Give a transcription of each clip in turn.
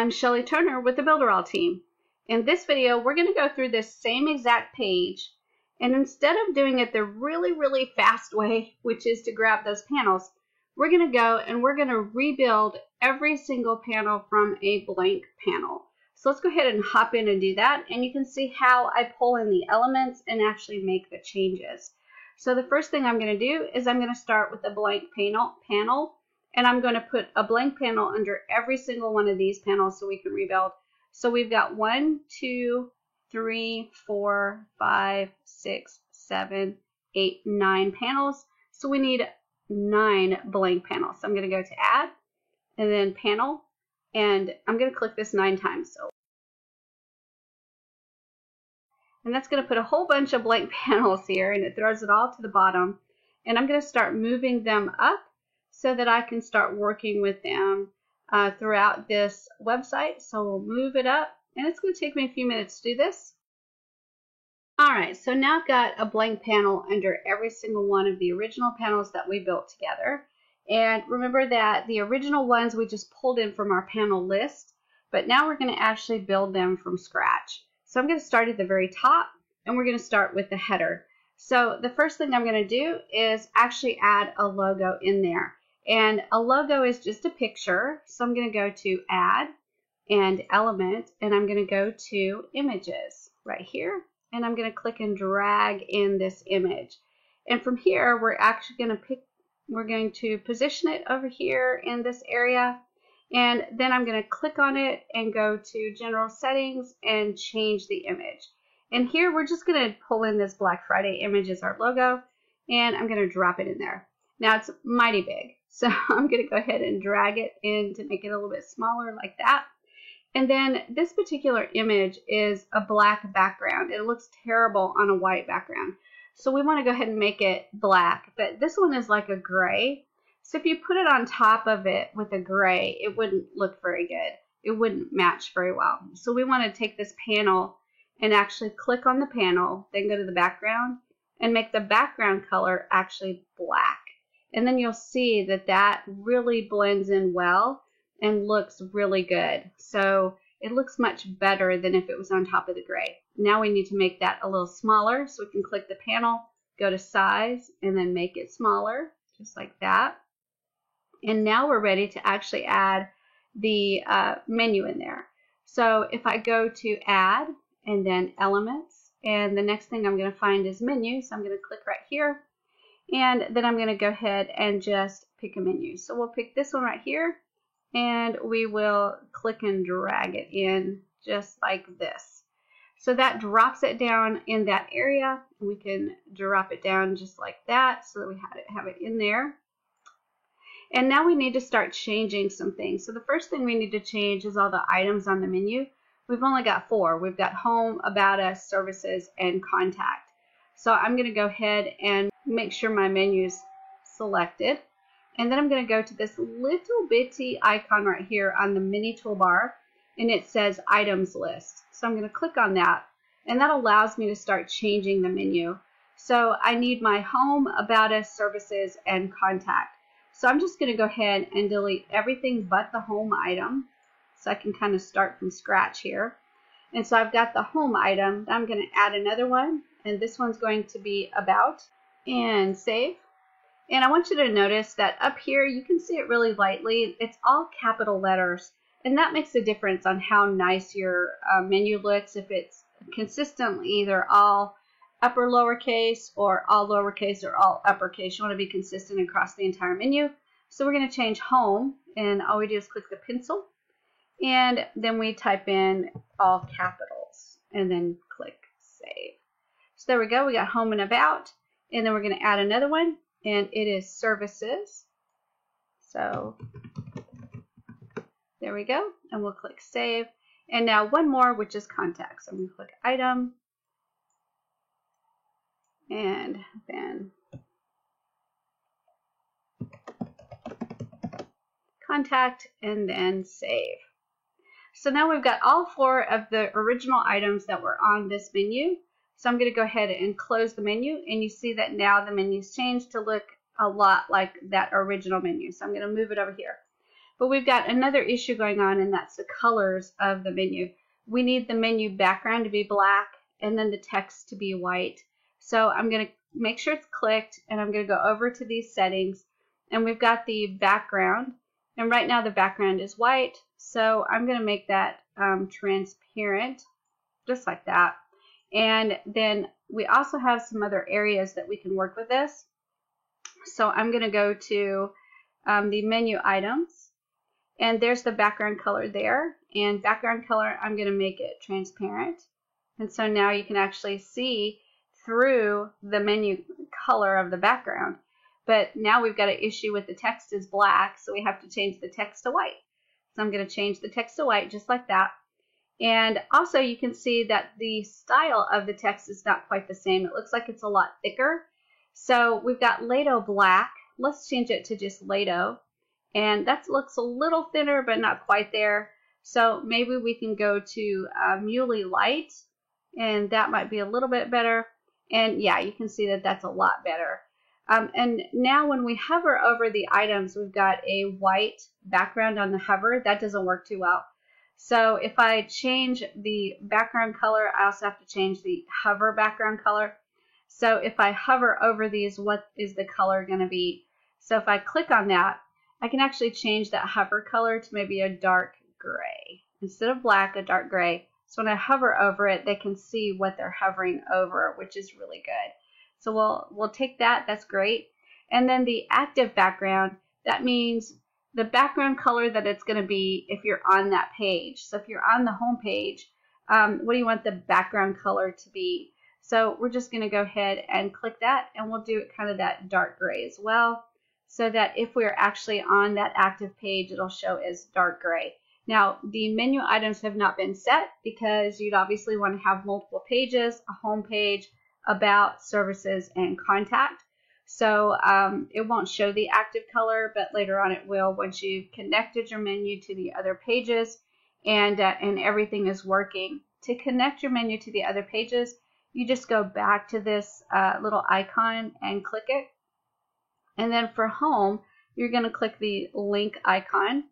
I'm Shelly Turner with the Builderall team. In this video, we're going to go through this same exact page, and instead of doing it the really fast way, which is to grab those panels, we're going to go and we're going to rebuild every single panel from a blank panel. So let's go ahead and hop in and do that, and you can see how I pull in the elements and actually make the changes. So the first thing I'm going to do is I'm going to start with a blank panel, and I'm going to put a blank panel under every single one of these panels so we can rebuild. So we've got 1, 2, 3, 4, 5, 6, 7, 8, 9 panels. So we need 9 blank panels. So I'm going to go to add and then panel, and I'm going to click this 9 times. And that's going to put a whole bunch of blank panels here, and it throws it all to the bottom. And I'm going to start moving them up so that I can start working with them throughout this website. So we'll move it up, and it's going to take me a few minutes to do this. Alright, so now I've got a blank panel under every single one of the original panels that we built together. And remember that the original ones we just pulled in from our panel list, but now we're going to actually build them from scratch. So I'm going to start at the very top, and we're going to start with the header. So the first thing I'm going to do is actually add a logo in there. And a logo is just a picture. So I'm going to go to Add and Element, and I'm going to go to Images right here. And I'm going to click and drag in this image. And from here, we're actually going to position it over here in this area. And then I'm going to click on it and go to General Settings and change the image. And here we're just going to pull in this Black Friday image as our logo, and I'm going to drop it in there. Now it's mighty big, so I'm going to go ahead and drag it in to make it a little bit smaller like that. And then this particular image is a black background. It looks terrible on a white background. So we want to go ahead and make it black, but this one is like a gray. So if you put it on top of it with a gray, it wouldn't look very good. It wouldn't match very well. So we want to take this panel and actually click on the panel, then go to the background and make the background color actually black. And then you'll see that that really blends in well and looks really good. So it looks much better than if it was on top of the gray. Now we need to make that a little smaller, so we can click the panel, go to size, and then make it smaller, just like that. And now we're ready to actually add the menu in there. So if I go to Add and then Elements, and the next thing I'm going to find is Menu, so I'm going to click right here, and then I'm going to go ahead and just pick a menu. So we'll pick this one right here, and we will click and drag it in just like this. So that drops it down in that area, and we can drop it down just like that so that we have it in there. And now we need to start changing some things. So the first thing we need to change is all the items on the menu. We've only got 4. We've got Home, About Us, Services, and Contact. So I'm going to go ahead and make sure my menu's selected. And then I'm going to go to this little bitty icon right here on the mini toolbar, and it says Items List. So I'm going to click on that, and that allows me to start changing the menu. So I need my Home, About Us, Services, and Contact. So I'm just going to go ahead and delete everything but the home item, so I can kind of start from scratch here. And so I've got the home item. I'm going to add another one, and this one's going to be About, and save. And I want you to notice that up here you can see it really lightly. It's all capital letters, and that makes a difference on how nice your menu looks. If it's consistently either all upper lowercase or all lowercase or all uppercase, you want to be consistent across the entire menu. So we're going to change Home, and all we do is click the pencil, and then we type in all capitals and then click Save. So there we go. We got Home and About, and then we're going to add another one, and it is Services. So there we go, and we'll click Save. And now one more, which is Contact. So I'm going to click Item, and then Contact, and then Save. So now we've got all 4 of the original items that were on this menu. So I'm going to go ahead and close the menu, and you see that now the menu's changed to look a lot like that original menu. So I'm going to move it over here. But we've got another issue going on, and that's the colors of the menu. We need the menu background to be black and then the text to be white. So I'm going to make sure it's clicked, and I'm going to go over to these settings, and we've got the background, and right now the background is white, so I'm going to make that transparent, just like that. And then we also have some other areas that we can work with this. So I'm going to go to the menu items, and there's the background color there, and background color, I'm going to make it transparent. And so now you can actually see through the menu color of the background. But now we've got an issue with the text is black, so we have to change the text to white. So I'm going to change the text to white just like that. And also you can see that the style of the text is not quite the same. It looks like it's a lot thicker. So we've got Lato black. Let's change it to just Lato. And that looks a little thinner, but not quite there. So maybe we can go to Muley light, and that might be a little bit better. And yeah, you can see that that's a lot better. And now when we hover over the items, we've got a white background on the hover. That doesn't work too well. So if I change the background color, I also have to change the hover background color. So if I hover over these, what is the color going to be? So if I click on that, I can actually change that hover color to maybe a dark gray. Instead of black, a dark gray. So when I hover over it, they can see what they're hovering over, which is really good. So we'll take that. That's great. And then the active background, that means the background color that it's going to be if you're on that page. So if you're on the home page, what do you want the background color to be? So we're just going to go ahead and click that, and we'll do it kind of that dark gray as well, so that if we're actually on that active page, it'll show as dark gray. Now, the menu items have not been set because you'd obviously want to have multiple pages, a home page, about, services, and contact. So it won't show the active color, but later on it will once you've connected your menu to the other pages and everything is working. To connect your menu to the other pages, you just go back to this little icon and click it. And then for home, you're going to click the link icon.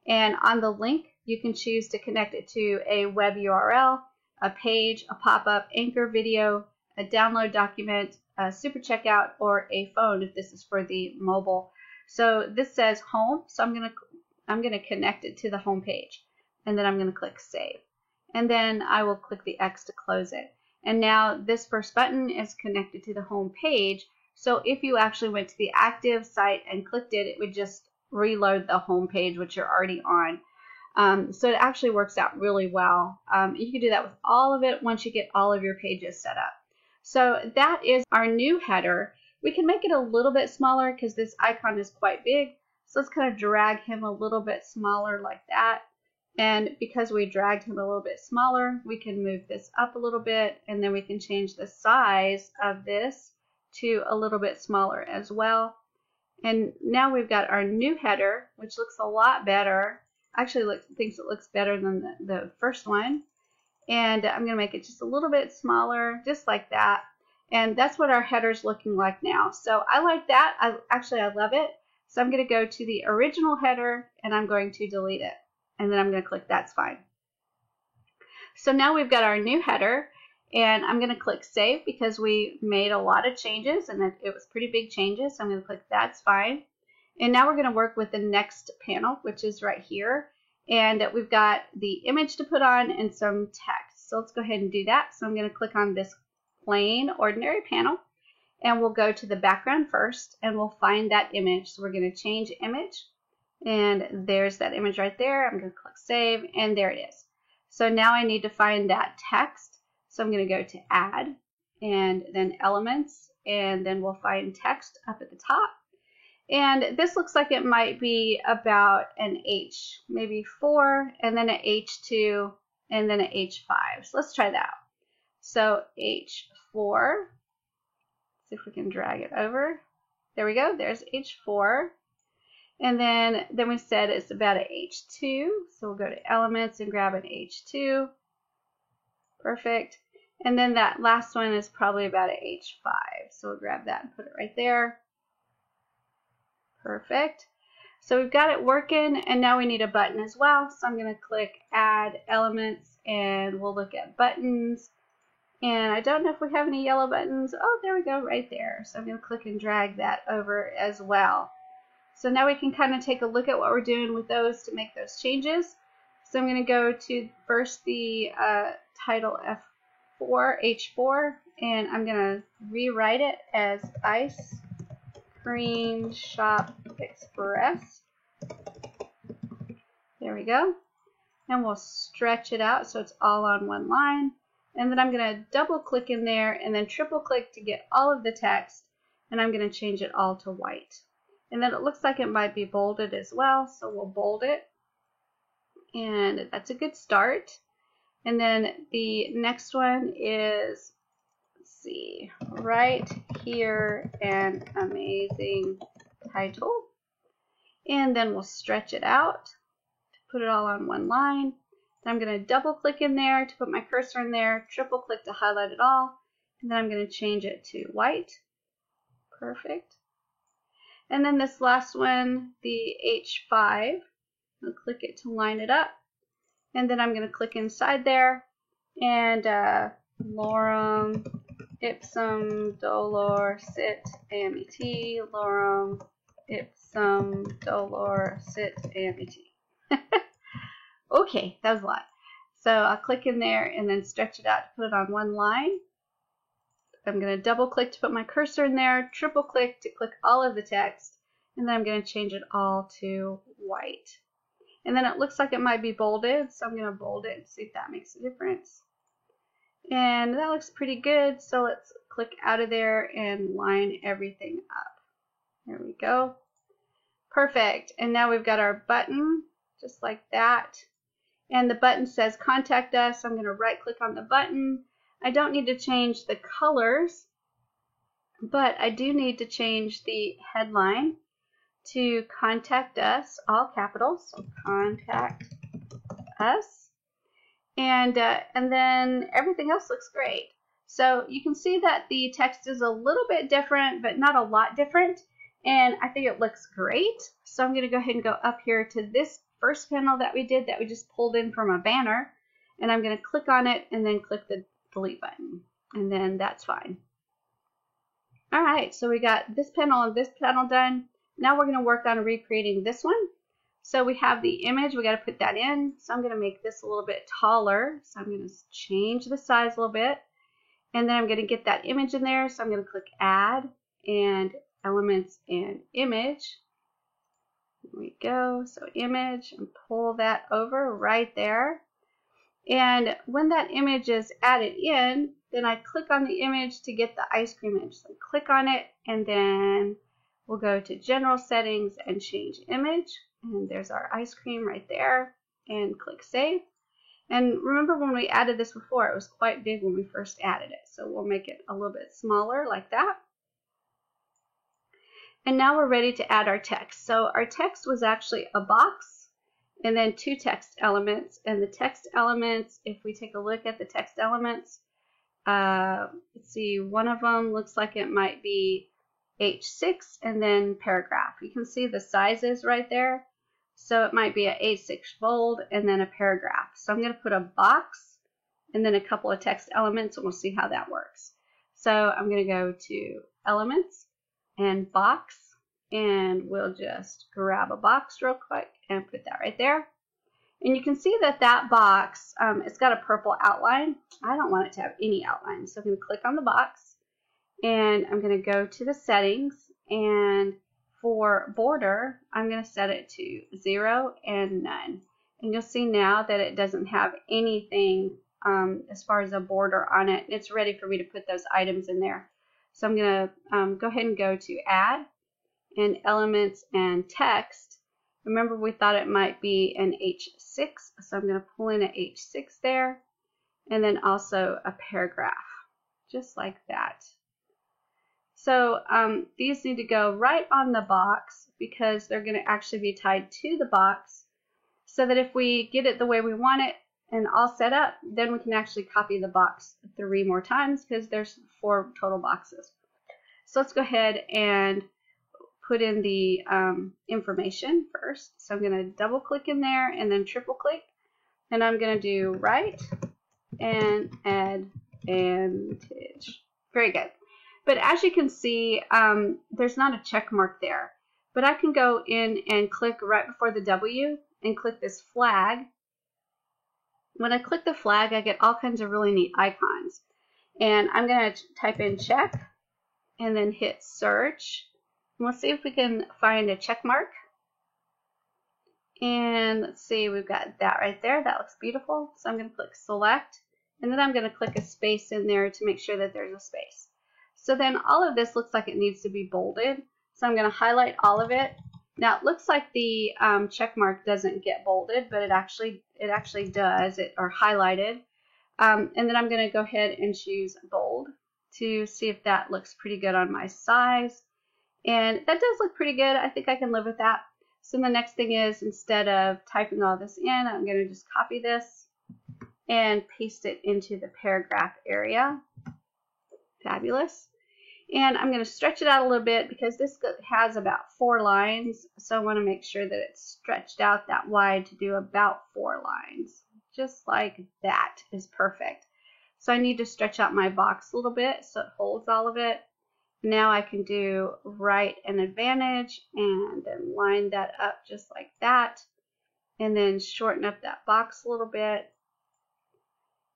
And on the link, you can choose to connect it to a web URL, a page, a pop-up, anchor video, a download document, a super checkout, or a phone if this is for the mobile. So this says home, so I'm going to connect it to the home page, and then I'm going to click save. And then I will click the X to close it. And now this first button is connected to the home page. So if you actually went to the active site and clicked it, it would just reload the home page, which you're already on. So it actually works out really well. You can do that with all of it once you get all of your pages set up. So that is our new header. We can make it a little bit smaller because this icon is quite big. So let's kind of drag him a little bit smaller like that. And because we dragged him a little bit smaller, we can move this up a little bit, and then we can change the size of this to a little bit smaller as well. And now we've got our new header, which looks a lot better. Actually thinks it looks better than the first one. And I'm going to make it just a little bit smaller, just like that. And that's what our header's looking like now. So I like that. I love it. So I'm going to go to the original header, and I'm going to delete it. And then I'm going to click that's fine. So now we've got our new header, and I'm going to click save because we made a lot of changes, and it was pretty big changes. So I'm going to click that's fine. And now we're going to work with the next panel, which is right here. And we've got the image to put on and some text. So let's go ahead and do that. So I'm going to click on this plain ordinary panel, and we'll go to the background first, and we'll find that image. So we're going to change image, and there's that image right there. I'm going to click save, and there it is. So now I need to find that text. So I'm going to go to add, and then elements, and then we'll find text up at the top. And this looks like it might be about an H, maybe 4, and then an H2, and then an H5. So let's try that out. So H4, see if we can drag it over. There we go, there's H4. And then we said it's about an H2, so we'll go to elements and grab an H2. Perfect. And then that last one is probably about an H5, so we'll grab that and put it right there. Perfect. So we've got it working, and now we need a button as well. So I'm going to click Add Elements, and we'll look at buttons. And I don't know if we have any yellow buttons. Oh, there we go, right there. So I'm going to click and drag that over as well. So now we can kind of take a look at what we're doing with those to make those changes. So I'm going to go to first the title F4, H4, and I'm going to rewrite it as Ice Cream Shop Express. There we go. And we'll stretch it out so it's all on one line. And then I'm going to double click in there and then triple click to get all of the text. And I'm going to change it all to white. And then it looks like it might be bolded as well, so we'll bold it. And that's a good start. And then the next one is, let's see, right here, an amazing title. And then we'll stretch it out to put it all on one line. I'm going to double click in there to put my cursor in there, triple click to highlight it all, and then I'm going to change it to white. Perfect. And then this last one, the H5, I'll click it to line it up, and then I'm going to click inside there, and lorem ipsum dolor sit amiti, lorem ipsum dolor sit amiti. Okay, that was a lot. So I'll click in there and then stretch it out to put it on one line. I'm going to double click to put my cursor in there, triple click to click all of the text, and then I'm going to change it all to white. And then it looks like it might be bolded, so I'm going to bold it and see if that makes a difference. And that looks pretty good, so let's click out of there and line everything up. There we go. Perfect. And now we've got our button, just like that. And the button says contact us. So I'm going to right click on the button. I don't need to change the colors, but I do need to change the headline to contact us, all capitals, so contact us. And then everything else looks great. So you can see that the text is a little bit different, but not a lot different. And I think it looks great. So I'm going to go ahead and go up here to this first panel that we did that we just pulled in from a banner, and I'm going to click on it and then click the delete button, and then that's fine. All right, so we got this panel and this panel done. Now we're going to work on recreating this one. So we have the image, we got to put that in. So I'm going to make this a little bit taller. So I'm going to change the size a little bit, and then I'm going to get that image in there. So I'm going to click Add and Elements and Image. There we go. So image, and pull that over right there. And when that image is added in, then I click on the image to get the ice cream image. So click on it, and then we'll go to General Settings and change image. And there's our ice cream right there. And click Save. And remember when we added this before, it was quite big when we first added it. So we'll make it a little bit smaller like that. And now we're ready to add our text. So our text was actually a box and then two text elements. And the text elements, if we take a look at the text elements, let's see, one of them looks like it might be H6 and then paragraph. You can see the sizes right there. So it might be an A6 bold and then a paragraph. So I'm going to put a box and then a couple of text elements, and we'll see how that works. So I'm going to go to Elements and Box, and we'll just grab a box real quick and put that right there. And you can see that that box, it's got a purple outline. I don't want it to have any outline, so I'm going to click on the box, and I'm going to go to the settings, and for border, I'm going to set it to 0 and none. And you'll see now that it doesn't have anything as far as a border on it. It's ready for me to put those items in there. So I'm going to go ahead and go to Add and Elements and Text. Remember, we thought it might be an H6, so I'm going to pull in an H6 there, and then also a paragraph, just like that. So these need to go right on the box because they're going to actually be tied to the box, so that if we get it the way we want it and all set up, then we can actually copy the box 3 more times because there's 4 total boxes. So let's go ahead and put in the information first. So I'm going to double click in there and then triple click. And I'm going to do right and advantage. Very good. But as you can see, there's not a check mark there. But I can go in and click right before the W and click this flag. When I click the flag, I get all kinds of really neat icons. And I'm going to type in check and then hit search. And we'll see if we can find a check mark. And let's see, we've got that right there. That looks beautiful. So I'm going to click select. And then I'm going to click a space in there to make sure that there's a space. So then all of this looks like it needs to be bolded. So I'm going to highlight all of it. Now it looks like the check mark doesn't get bolded, but it actually does, or highlighted. And then I'm going to go ahead and choose bold to see if that looks pretty good on my size. And that does look pretty good. I think I can live with that. So the next thing is, instead of typing all this in, I'm going to just copy this and paste it into the paragraph area. Fabulous. And I'm going to stretch it out a little bit because this has about 4 lines. So I want to make sure that it's stretched out that wide to do about 4 lines. Just like that is perfect. So I need to stretch out my box a little bit so it holds all of it. Now I can do right and advantage and then line that up just like that. And then shorten up that box a little bit.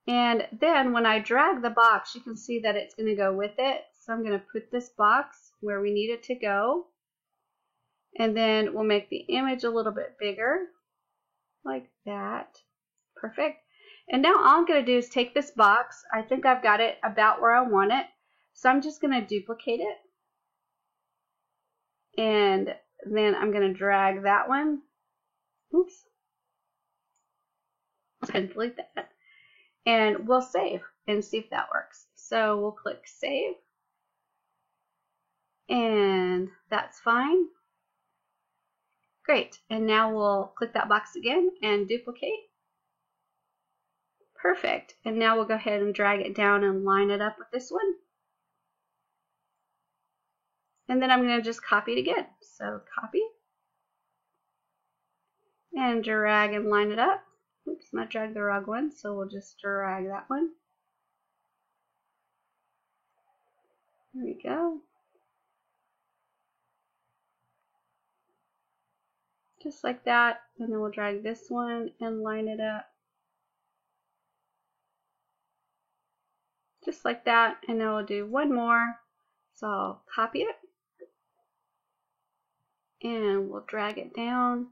And then when I drag the box, you can see that it's going to go with it. So I'm going to put this box where we need it to go. And then we'll make the image a little bit bigger, like that. Perfect. And now all I'm going to do is take this box. I think I've got it about where I want it. So I'm just going to duplicate it. And then I'm going to drag that one. Oops. And delete that. And we'll save and see if that works. So we'll click save. And that's fine. Great. And now we'll click that box again and duplicate. Perfect. And now we'll go ahead and drag it down and line it up with this one. And then I'm going to just copy it again. So copy. And drag and line it up. Oops, I dragged the wrong one, so we'll just drag that one. There we go. Just like that, and then we'll drag this one and line it up. Just like that, and then we'll do one more. So I'll copy it. And we'll drag it down.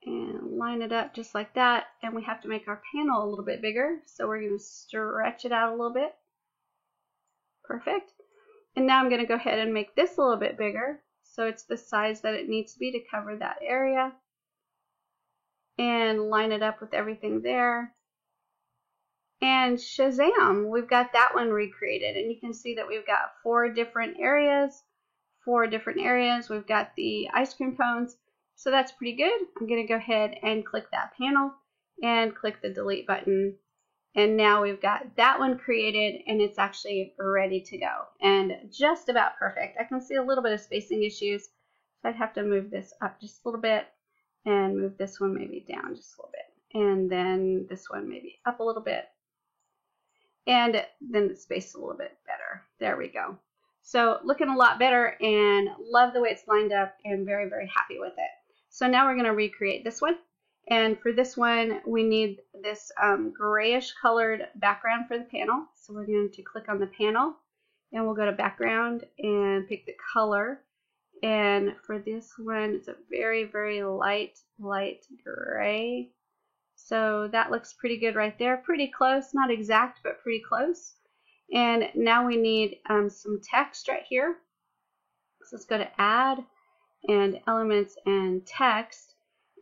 And line it up just like that. And we have to make our panel a little bit bigger. So we're going to stretch it out a little bit. Perfect. And now I'm going to go ahead and make this a little bit bigger. So it's the size that it needs to be to cover that area. And line it up with everything there. And Shazam, we've got that one recreated. And you can see that we've got 4 different areas. 4 different areas. We've got the ice cream cones. So that's pretty good. I'm going to go ahead and click that panel and click the delete button. And now we've got that one created and it's actually ready to go. And just about perfect. I can see a little bit of spacing issues. So I'd have to move this up just a little bit and move this one maybe down just a little bit. And then this one maybe up a little bit. And then the space a little bit better. There we go. So looking a lot better and love the way it's lined up and very, very happy with it. So now we're going to recreate this one. And for this one, we need this grayish colored background for the panel. So we're going to click on the panel and we'll go to background and pick the color. And for this one, it's a very, very light gray. So that looks pretty good right there. Pretty close, not exact, but pretty close. And now we need some text right here. So let's go to add and elements and text.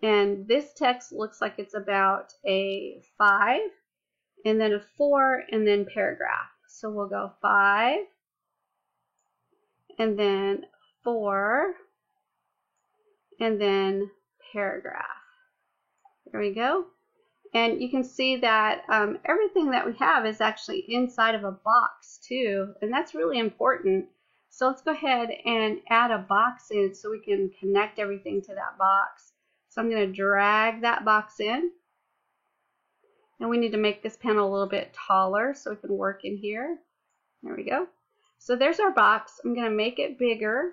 And this text looks like it's about a 5 and then a 4 and then paragraph. So we'll go 5 and then 4 and then paragraph. There we go. And you can see that everything that we have is actually inside of a box too, and that's really important. So let's go ahead and add a box in so we can connect everything to that box. So I'm going to drag that box in, and we need to make this panel a little bit taller so we can work in here. There we go. So there's our box. I'm going to make it bigger,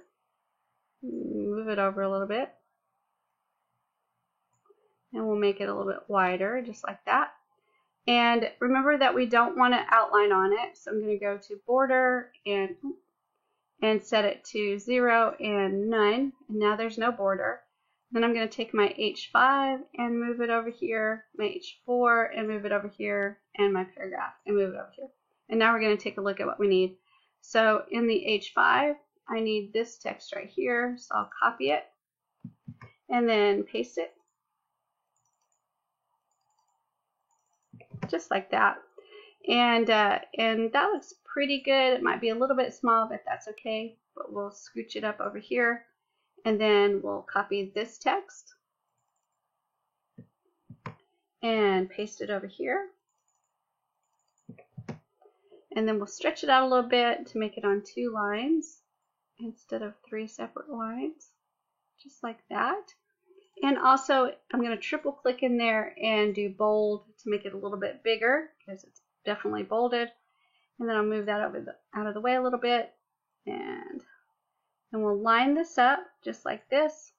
move it over a little bit. And we'll make it a little bit wider, just like that. And remember that we don't want to outline on it, so I'm going to go to border and set it to 0 and none. And now there's no border. Then I'm going to take my H5 and move it over here, my H4 and move it over here, and my paragraph and move it over here. And now we're going to take a look at what we need. So in the H5, I need this text right here, so I'll copy it and then paste it. Just like that, and that looks pretty good. It might be a little bit small, but that's okay. But we'll scooch it up over here, and then we'll copy this text and paste it over here, and then we'll stretch it out a little bit to make it on 2 lines instead of 3 separate lines, just like that. And also, I'm going to triple click in there and do bold to make it a little bit bigger because it's definitely bolded. And then I'll move that out of the way a little bit. And we'll line this up just like this.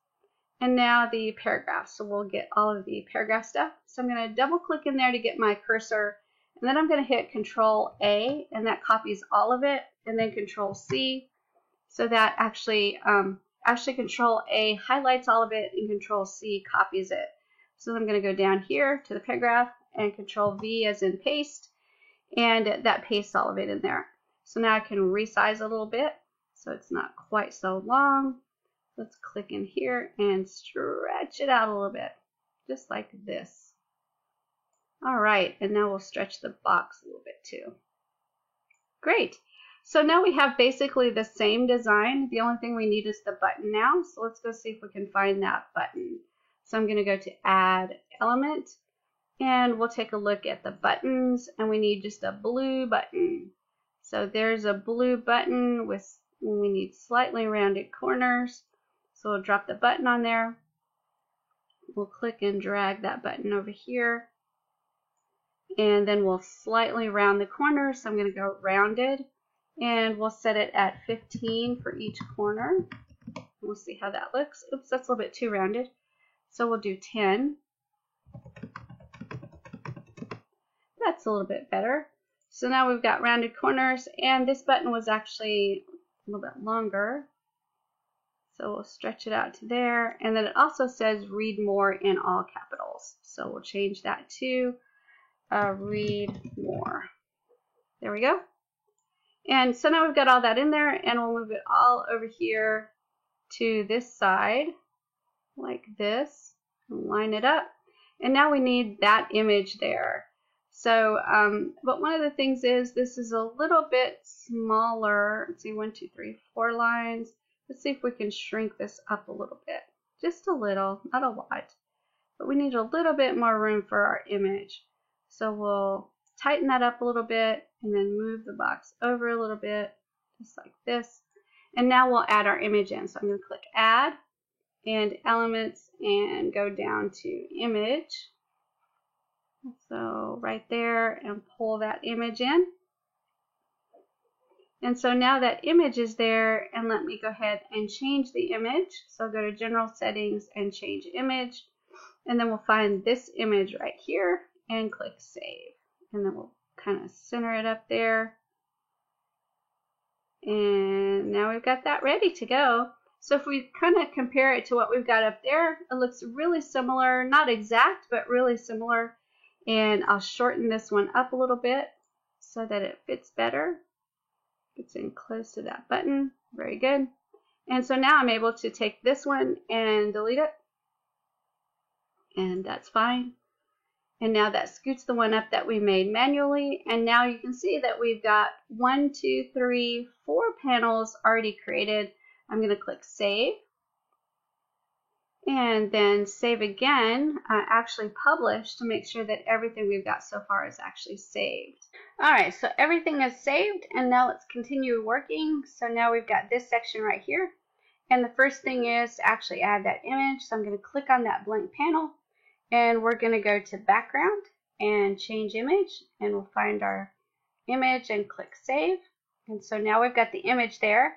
And now the paragraph. So we'll get all of the paragraph stuff. So I'm going to double click in there to get my cursor. And then I'm going to hit Control A, and that copies all of it. And then Control C. So that actually Control A highlights all of it, and Control C copies it. So I'm going to go down here to the paragraph and Control V as in paste, and that pastes all of it in there. So now I can resize a little bit so it's not quite so long. Let's click in here and stretch it out a little bit, just like this. All right, and now we'll stretch the box a little bit too. Great. So now we have basically the same design. The only thing we need is the button now. So let's go see if we can find that button. So I'm going to go to Add Element, and we'll take a look at the buttons, and we need just a blue button. So there's a blue button we need slightly rounded corners. So we'll drop the button on there. We'll click and drag that button over here, and then we'll slightly round the corners. So I'm going to go rounded. And we'll set it at 15 for each corner. We'll see how that looks. Oops, that's a little bit too rounded. So we'll do 10. That's a little bit better. So now we've got rounded corners, and this button was actually a little bit longer. So we'll stretch it out to there. And then it also says read more in all capitals. So we'll change that to read more. There we go. And so now we've got all that in there, and we'll move it all over here to this side, like this, and line it up. And now we need that image there. So, but one of the things is this is a little bit smaller. Let's see, 1, 2, 3, 4 lines. Let's see if we can shrink this up a little bit. Just a little, not a lot. But we need a little bit more room for our image. So we'll tighten that up a little bit, and then move the box over a little bit, just like this. And now we'll add our image in. So I'm going to click Add and Elements and go down to Image. So right there, and pull that image in. And so now that image is there, and let me go ahead and change the image. So I'll go to General Settings and change Image. And then we'll find this image right here and click Save. And then we'll kind of center it up there. And now we've got that ready to go. So if we kind of compare it to what we've got up there, it looks really similar, not exact, but really similar. And I'll shorten this one up a little bit so that it fits better. It's in close to that button. Very good. And so now I'm able to take this one and delete it. And that's fine. And now that scoots the one up that we made manually. And now you can see that we've got 1, 2, 3, 4 panels already created. I'm going to click Save. And then save again, actually publish to make sure that everything we've got so far is actually saved. All right, so everything is saved, and now let's continue working. So now we've got this section right here. And the first thing is to actually add that image. So I'm going to click on that blank panel, and we're going to go to background and change image, and we'll find our image and click save. And so now we've got the image there,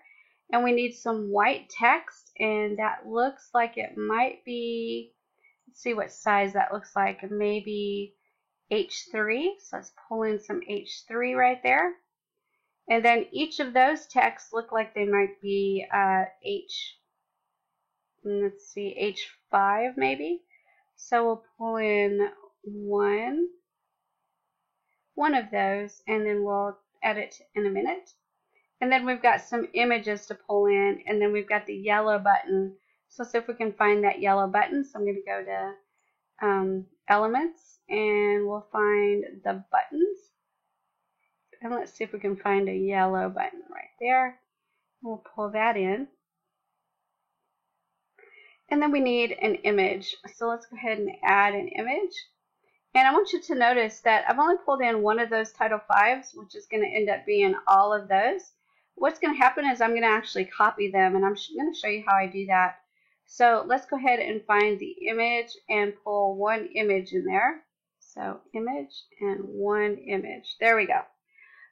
and we need some white text, and that looks like it might be, let's see what size that looks like, maybe H3. So let's pull in some H3 right there. And then each of those texts look like they might be let's see, H5 maybe. So we'll pull in one of those, and then we'll edit in a minute. And then we've got some images to pull in, and then we've got the yellow button. So let's see if we can find that yellow button. So I'm going to go to Elements, and we'll find the buttons. And let's see if we can find a yellow button right there. We'll pull that in. And then we need an image. So let's go ahead and add an image. And I want you to notice that I've only pulled in one of those Title V's, which is going to end up being all of those. What's going to happen is I'm going to actually copy them, and I'm going to show you how I do that. So let's go ahead and find the image and pull one image in there. So image and one image. There we go.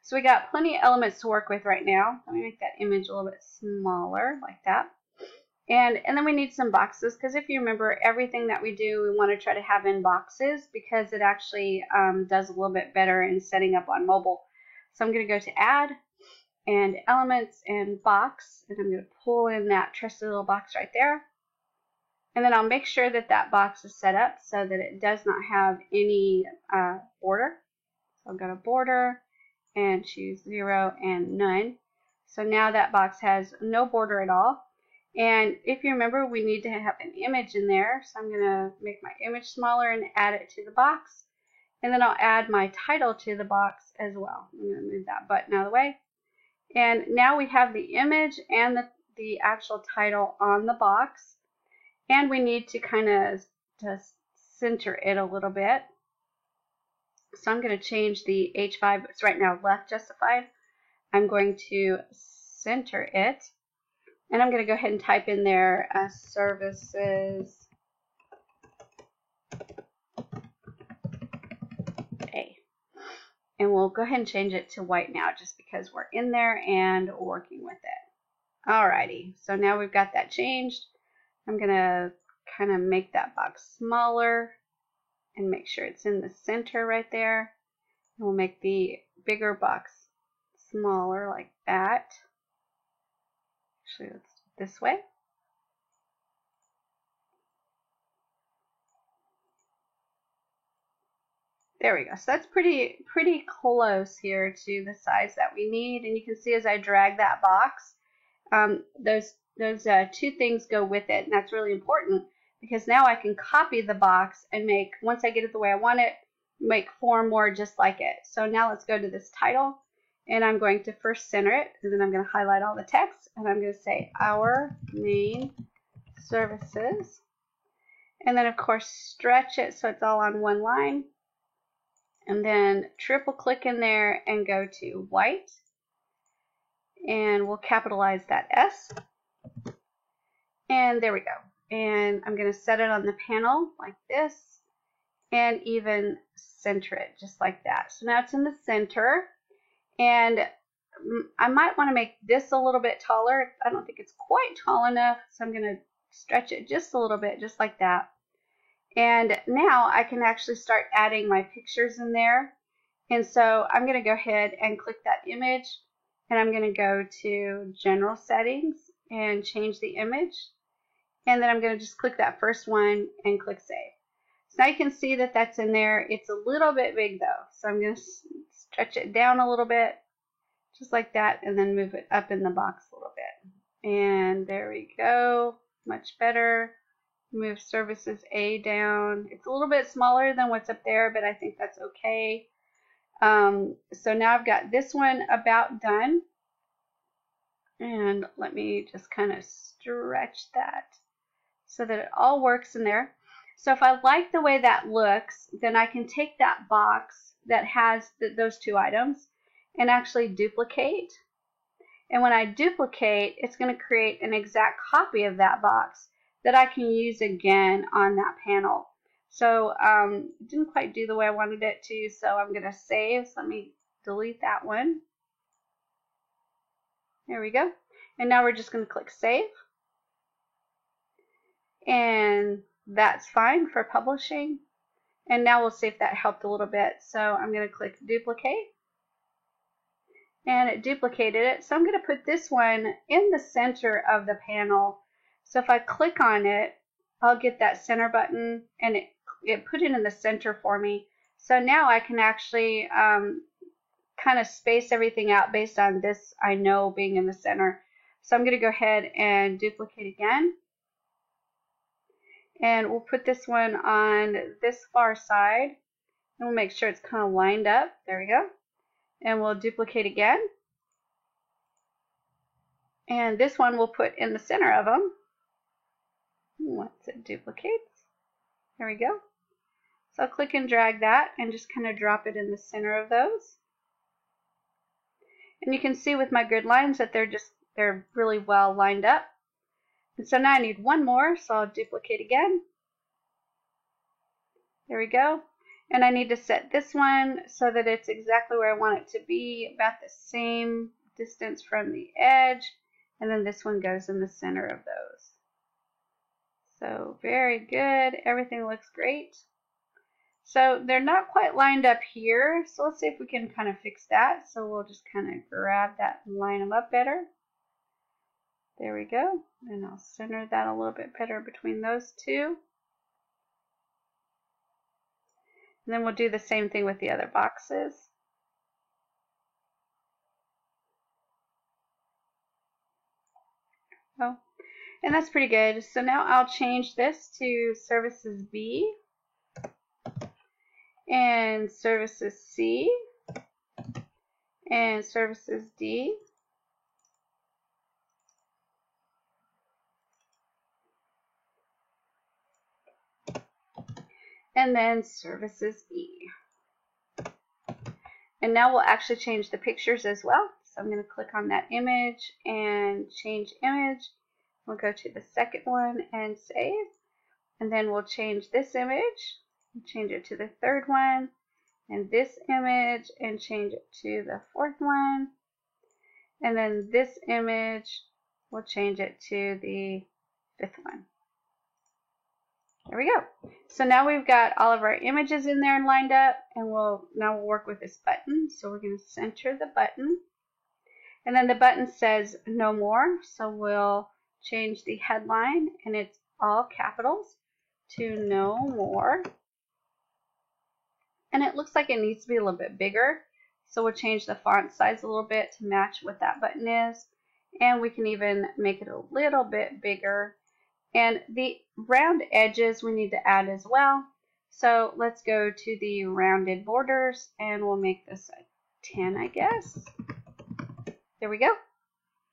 So we got plenty of elements to work with right now. Let me make that image a little bit smaller, like that. And then we need some boxes, because if you remember, everything that we do, we want to try to have in boxes, because it actually does a little bit better in setting up on mobile. So I'm going to go to Add, and Elements, and Box, and I'm going to pull in that trusty little box right there. And then I'll make sure that that box is set up so that it does not have any border. So I'll go to Border, and choose 0 and None. So now that box has no border at all. And if you remember, we need to have an image in there. So I'm going to make my image smaller and add it to the box. And then I'll add my title to the box as well. I'm going to move that button out of the way. And now we have the image and the actual title on the box. And we need to kind of just center it a little bit. So I'm going to change the H5, it's right now left justified. I'm going to center it. And I'm going to go ahead and type in there services A. And we'll go ahead and change it to white now, just because we're in there and working with it. Alrighty, so now we've got that changed. I'm going to kind of make that box smaller and make sure it's in the center right there. And we'll make the bigger box smaller like that. Actually, let's do it this way. There we go. So that's pretty close here to the size that we need. And you can see as I drag that box, those two things go with it. And that's really important, because now I can copy the box and make, once I get it the way I want it, make 4 more just like it. So now let's go to this title, and I'm going to first center it, and then I'm going to highlight all the text, and I'm going to say Our Main Services. And then of course stretch it so it's all on one line. And then triple click in there and go to white. And we'll capitalize that S. And there we go. And I'm going to set it on the panel like this, and even center it just like that. So now it's in the center. And I might want to make this a little bit taller. I don't think it's quite tall enough, so I'm going to stretch it just a little bit, just like that. And now I can actually start adding my pictures in there. And so I'm going to go ahead and click that image, and I'm going to go to General Settings and change the image. And then I'm going to just click that first one and click Save. So now you can see that that's in there. It's a little bit big though, so I'm going to stretch it down a little bit, just like that, and then move it up in the box a little bit. And there we go, much better. Move Services A down. It's a little bit smaller than what's up there, but I think that's okay. So now I've got this one about done. And let me just kind of stretch that so that it all works in there. So if I like the way that looks, then I can take that box that has those two items and actually duplicate. And when I duplicate, it's going to create an exact copy of that box that I can use again on that panel. So it didn't quite do the way I wanted it to, so I'm going to save. So let me delete that one. There we go. And now we're just going to click Save. And that's fine for publishing. And now we'll see if that helped a little bit. So I'm going to click Duplicate. And it duplicated it. So I'm going to put this one in the center of the panel. So if I click on it, I'll get that center button, and it put it in the center for me. So now I can actually kind of space everything out based on this I know being in the center. So I'm going to go ahead and duplicate again. And we'll put this one on this far side. And we'll make sure it's kind of lined up. There we go. And we'll duplicate again. And this one we'll put in the center of them. Once it duplicates. There we go. So I'll click and drag that and just kind of drop it in the center of those. And you can see with my grid lines that they're really well lined up. And so now I need one more, so I'll duplicate again. There we go. And I need to set this one so that it's exactly where I want it to be, about the same distance from the edge. And then this one goes in the center of those. So very good. Everything looks great. So they're not quite lined up here. So let's see if we can kind of fix that. So we'll just kind of grab that and line them up better. There we go. And I'll center that a little bit better between those two. And then we'll do the same thing with the other boxes. Oh, and that's pretty good. So now I'll change this to services B and services C and services D. And then services E. And now we'll actually change the pictures as well. So I'm going to click on that image and change image. We'll go to the second one and save. And then we'll change this image, change it to the third one, and this image, and change it to the fourth one. And then this image, we'll change it to the fifth one. There we go. So now we've got all of our images in there and lined up, and now we'll work with this button. So we're going to center the button. And then the button says no more, so we'll change the headline, and it's all capitals, to no more. And it looks like it needs to be a little bit bigger, so we'll change the font size a little bit to match what that button is. And we can even make it a little bit bigger. And the round edges we need to add as well. So let's go to the rounded borders, and we'll make this a 10, I guess. There we go.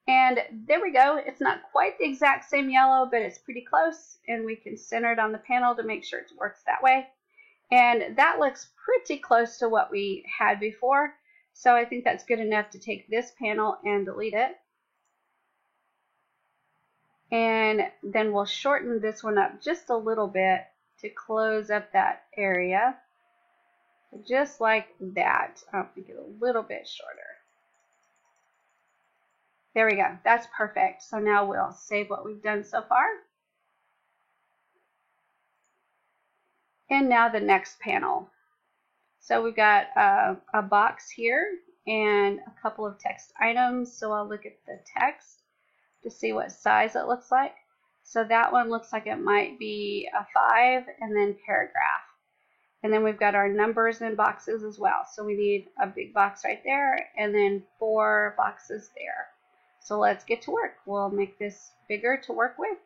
And there we go. It's not quite the exact same yellow, but it's pretty close. And we can center it on the panel to make sure it works that way. And that looks pretty close to what we had before. So I think that's good enough to take this panel and delete it. And then we'll shorten this one up just a little bit to close up that area. Just like that. I'll make it a little bit shorter. There we go. That's perfect. So now we'll save what we've done so far. And now the next panel. So we've got a box here and a couple of text items. So I'll look at the text to see what size it looks like. So that one looks like it might be a 5 and then paragraph. And then we've got our numbers and boxes as well. So we need a big box right there and then 4 boxes there. So let's get to work. We'll make this bigger to work with.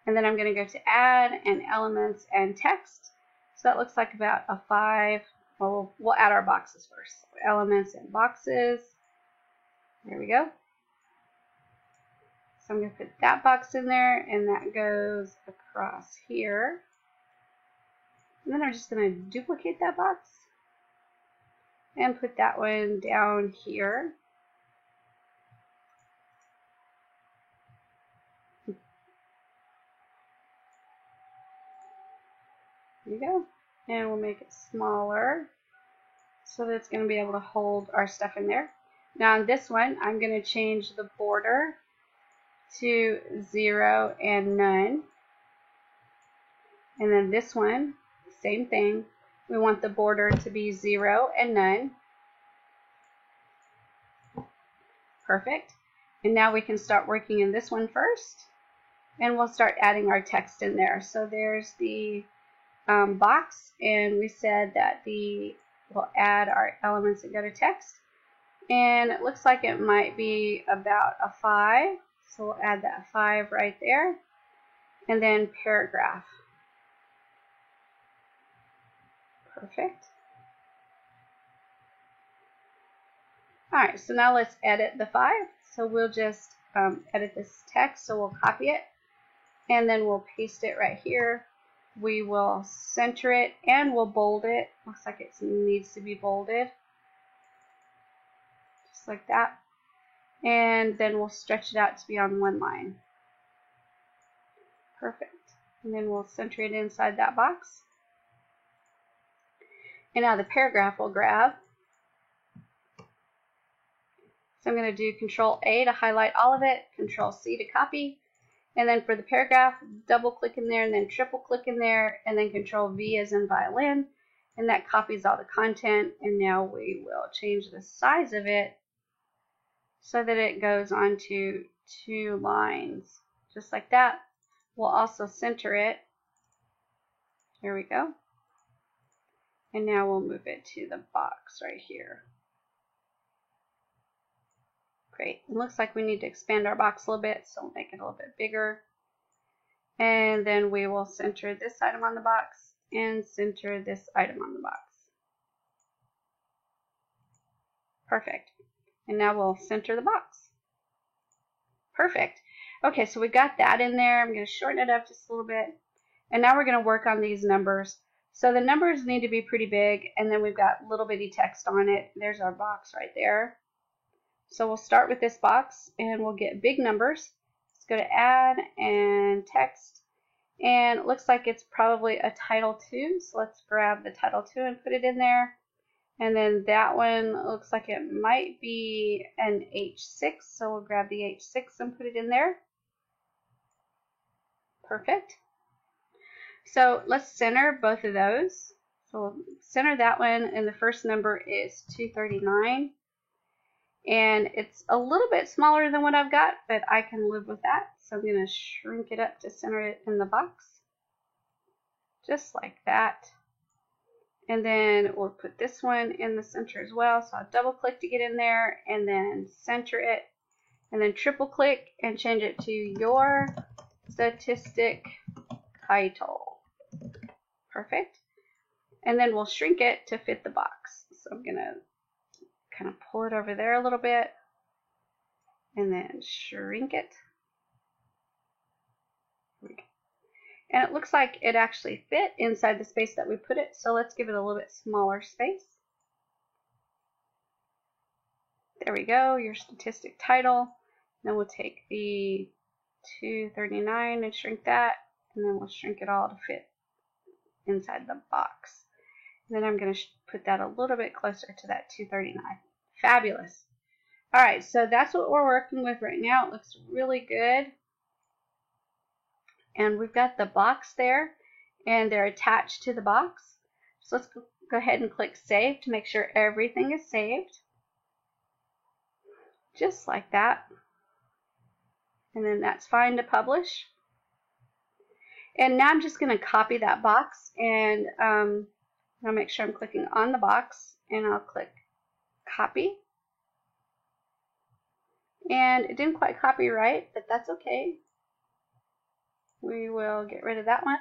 And then I'm going to go to add and elements and text. So that looks like about a 5. Well, we'll add our boxes first. Elements and boxes. There we go. So I'm going to put that box in there, and that goes across here. And then I'm just going to duplicate that box and put that one down here. There you go. And we'll make it smaller so that it's going to be able to hold our stuff in there. Now on this one, I'm going to change the border to 0 and none. And then this one, same thing. We want the border to be 0 and none. Perfect. And now we can start working in this one first. And we'll start adding our text in there. So there's the box, and we said that we'll add our elements that go to text. And it looks like it might be about a 5. So we'll add that 5 right there. And then paragraph. Perfect. Alright, so now let's edit the 5. So we'll just edit this text. So we'll copy it, and then we'll paste it right here. We will center it, and we'll bold it. Looks like it needs to be bolded. Just like that. And then we'll stretch it out to be on one line. Perfect. And then we'll center it inside that box. And now the paragraph we'll grab. So I'm going to do Control A to highlight all of it, Control C to copy. And then for the paragraph, double click in there and then triple click in there, and then Control V as in violin. And that copies all the content. And now we will change the size of it so that it goes onto 2 lines. Just like that. We'll also center it. Here we go. And now we'll move it to the box right here. Great. It looks like we need to expand our box a little bit, so we'll make it a little bit bigger. And then we will center this item on the box and center this item on the box. Perfect. And now we'll center the box. Perfect. Okay, so we got that in there. I'm going to shorten it up just a little bit. And now we're going to work on these numbers. So the numbers need to be pretty big, and then we've got little bitty text on it. There's our box right there. So we'll start with this box, and we'll get big numbers. Let's go to Add and Text. And it looks like it's probably a Title 2. So let's grab the Title 2 and put it in there. And then that one looks like it might be an H6. So we'll grab the H6 and put it in there. Perfect. So let's center both of those. So we'll center that one, and the first number is 239. And it's a little bit smaller than what I've got, but I can live with that. So I'm going to shrink it up to center it in the box. Just like that. And then we'll put this one in the center as well. So I'll double click to get in there, and then center it. And then triple click and change it to your statistic title. Perfect. And then we'll shrink it to fit the box. So I'm going to kind of pull it over there a little bit and then shrink it. And it looks like it actually fit inside the space that we put it, so let's give it a little bit smaller space. There we go, your statistic title. Then we'll take the 239 and shrink that, and then we'll shrink it all to fit inside the box. And then I'm going to put that a little bit closer to that 239. Fabulous. All right, so that's what we're working with right now. It looks really good. And we've got the box there, and they're attached to the box. So let's go ahead and click Save to make sure everything is saved. Just like that. And then that's fine to publish. And now I'm just going to copy that box, and I'll make sure I'm clicking on the box, and I'll click Copy. And it didn't quite copy right, but that's okay. We will get rid of that one.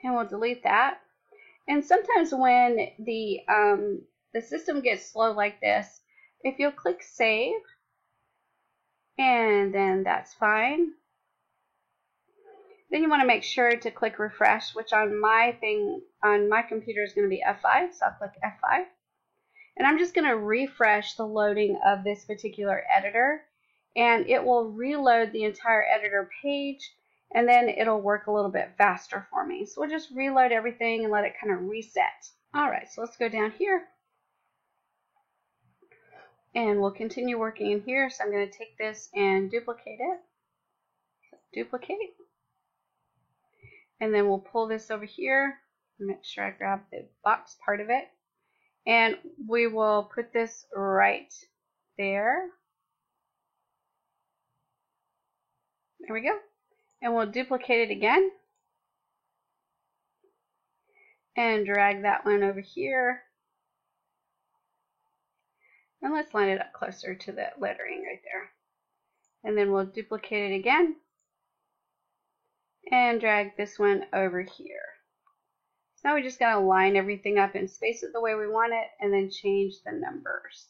And we'll delete that. And sometimes when the system gets slow like this, if you'll click save, and then that's fine. Then you want to make sure to click refresh, which on my computer is going to be F5, so I'll click F5. And I'm just going to refresh the loading of this particular editor, and it will reload the entire editor page, and then it'll work a little bit faster for me. So we'll just reload everything and let it kind of reset. All right, so let's go down here. And we'll continue working in here. So I'm going to take this and duplicate it. So duplicate. And then we'll pull this over here. Make sure I grab the box part of it. And we will put this right there. There we go. And we'll duplicate it again. And drag that one over here. And let's line it up closer to the lettering right there. And then we'll duplicate it again. And drag this one over here. So now we just got to line everything up and space it the way we want it, and then change the numbers.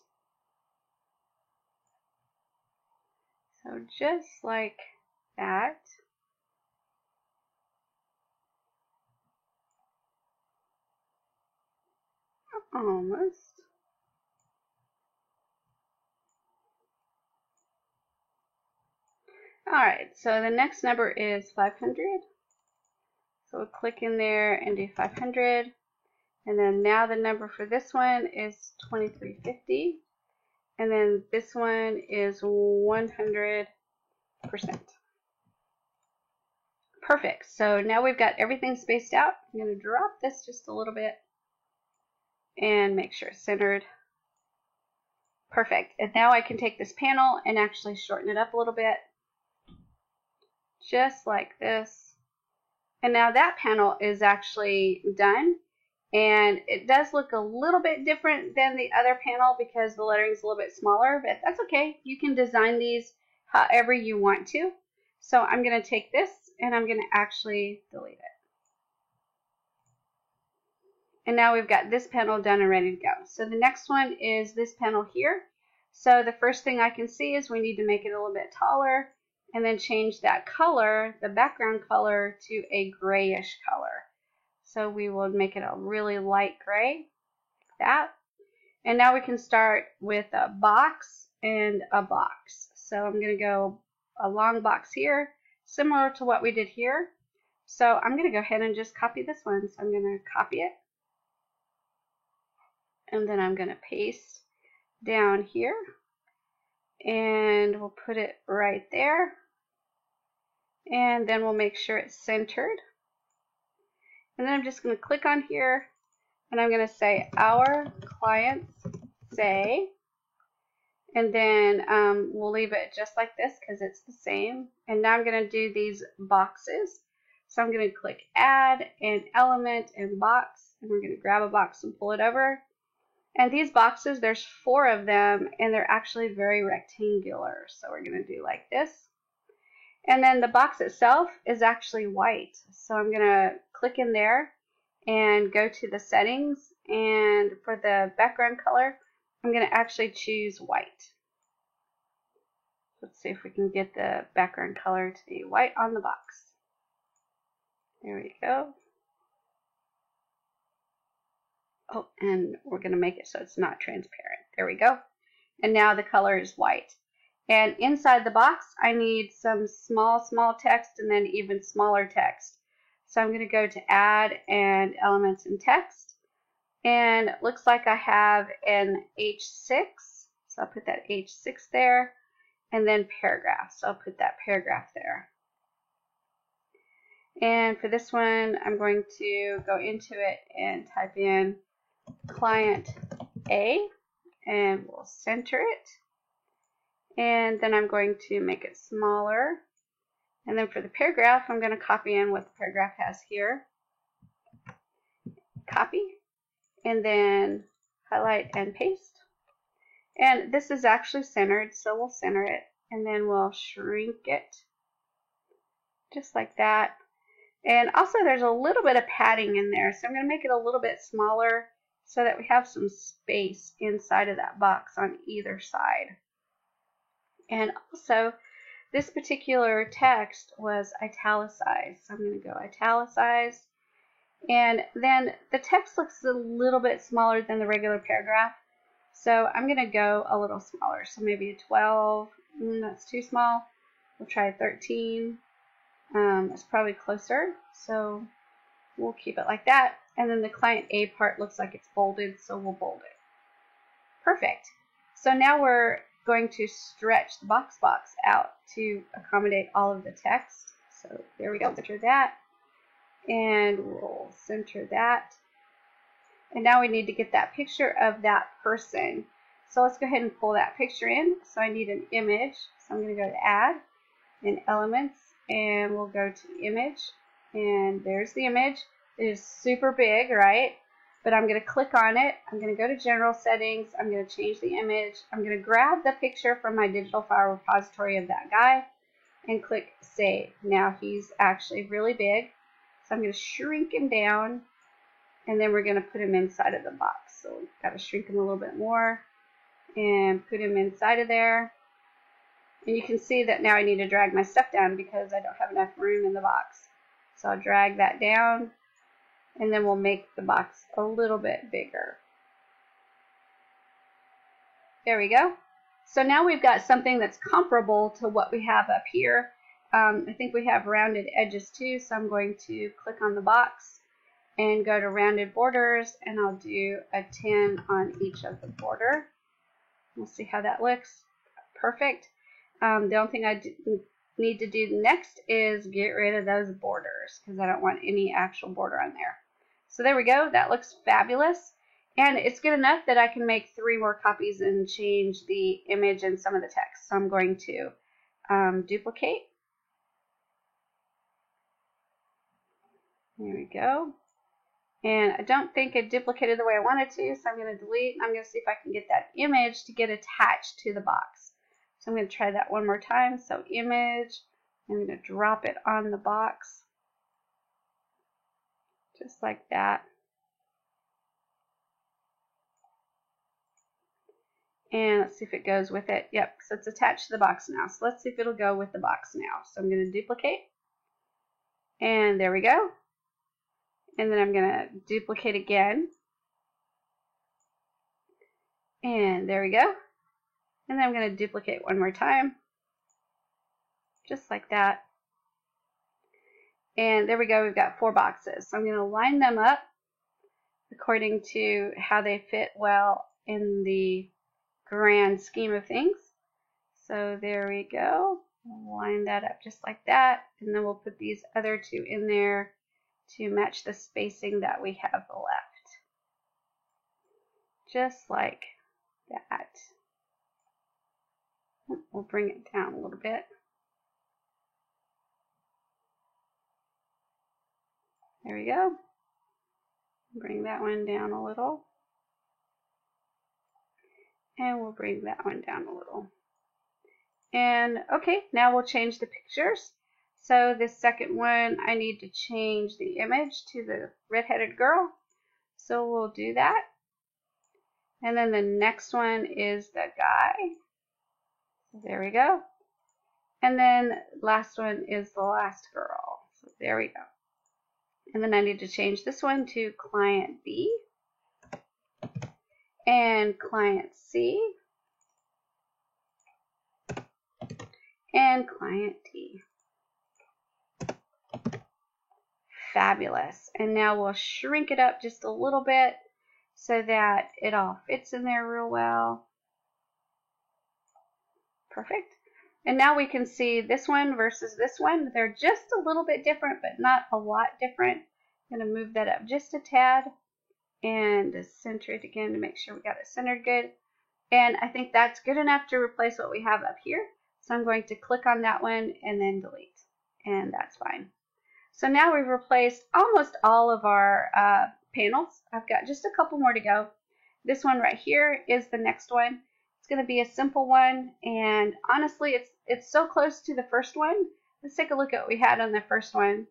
So just like that. Almost. Alright, so the next number is 500. So we'll click in there and do 500. And then now the number for this one is 2350. And then this one is 100%. Perfect. So now we've got everything spaced out. I'm going to drop this just a little bit and make sure it's centered. Perfect. And now I can take this panel and actually shorten it up a little bit. Just like this. And now that panel is actually done. And it does look a little bit different than the other panel because the lettering is a little bit smaller, but that's okay. You can design these however you want to. So I'm going to take this and I'm going to actually delete it. And now we've got this panel done and ready to go. So the next one is this panel here. So the first thing I can see is we need to make it a little bit taller and then change that color, the background color, to a grayish color. So we will make it a really light gray, like that. And now we can start with a box and a box. So I'm going to go a long box here, similar to what we did here. So I'm going to go ahead and just copy this one. So I'm going to copy it. And then I'm going to paste down here. And we'll put it right there. And then we'll make sure it's centered. And then I'm just going to click on here. And I'm going to say, our clients say. And then we'll leave it just like this because it's the same. And now I'm going to do these boxes. So I'm going to click add and element and box. And we're going to grab a box and pull it over. And these boxes, there's 4 of them, and they're actually very rectangular. So we're going to do like this. And then the box itself is actually white. So I'm going to click in there and go to the settings. And for the background color, I'm going to actually choose white. Let's see if we can get the background color to be white on the box. There we go. Oh, and we're going to make it so it's not transparent. There we go. And now the color is white. And inside the box, I need some small text and then even smaller text. So I'm going to go to add and elements and text. And it looks like I have an H6. So I'll put that H6 there. And then paragraph. So I'll put that paragraph there. And for this one, I'm going to go into it and type in client A. And we'll center it. And then I'm going to make it smaller. And then for the paragraph, I'm going to copy in what the paragraph has here. Copy. And then highlight and paste. And this is actually centered, so we'll center it. And then we'll shrink it. Just like that. And also there's a little bit of padding in there, so I'm going to make it a little bit smaller so that we have some space inside of that box on either side. And also, this particular text was italicized, so I'm going to go italicized. And then the text looks a little bit smaller than the regular paragraph, so I'm going to go a little smaller. So maybe a 12, that's too small. We'll try a 13. It's probably closer, so we'll keep it like that. And then the client A part looks like it's bolded, so we'll bold it. Perfect. So now we're going to stretch the box out to accommodate all of the text. So there we go, center that, and we'll center that. And now we need to get that picture of that person. So let's go ahead and pull that picture in. So I need an image, so I'm going to go to Add, and Elements, and we'll go to Image, and there's the image. It is super big, right? But I'm going to click on it. I'm going to go to General Settings. I'm going to change the image. I'm going to grab the picture from my digital file repository of that guy and click Save. Now he's actually really big, so I'm going to shrink him down, and then we're going to put him inside of the box. So we've got to shrink him a little bit more and put him inside of there. And you can see that now I need to drag my stuff down because I don't have enough room in the box. So I'll drag that down, and then we'll make the box a little bit bigger. There we go. So now we've got something that's comparable to what we have up here. I think we have rounded edges too, so I'm going to click on the box and go to rounded borders, and I'll do a 10 on each of the border. We'll see how that looks. Perfect. The only thing I need to do next is get rid of those borders because I don't want any actual border on there. So there we go. That looks fabulous. And it's good enough that I can make 3 more copies and change the image and some of the text. So I'm going to duplicate. There we go. And I don't think it duplicated the way I wanted to, so I'm going to delete. I'm going to see if I can get that image to get attached to the box. So I'm going to try that one more time. So image, I'm going to drop it on the box, just like that. And let's see if it goes with it. Yep, so it's attached to the box now. So let's see if it'll go with the box now. So I'm going to duplicate. And there we go. And then I'm going to duplicate again. And there we go. And then I'm going to duplicate one more time. Just like that. And there we go. We've got 4 boxes. So I'm going to line them up according to how they fit well in the grand scheme of things. So there we go. We'll line that up just like that. And then we'll put these other 2 in there to match the spacing that we have left. Just like that. We'll bring it down a little bit. There we go. Bring that one down a little. And we'll bring that one down a little. And okay, now we'll change the pictures. So this second one, I need to change the image to the redheaded girl. So we'll do that. And then the next one is the guy. There we go. And then last one is the last girl. So there we go. And then I need to change this one to client B and client C and client D. Fabulous. And now we'll shrink it up just a little bit so that it all fits in there real well. Perfect. And now we can see this one versus this one. They're just a little bit different, but not a lot different. I'm going to move that up just a tad and center it again to make sure we got it centered good. And I think that's good enough to replace what we have up here. So I'm going to click on that one and then delete. And that's fine. So now we've replaced almost all of our panels. I've got just a couple more to go. This one right here is the next one. It's going to be a simple one, and honestly, it's so close to the first one. Let's take a look at what we had on the first one.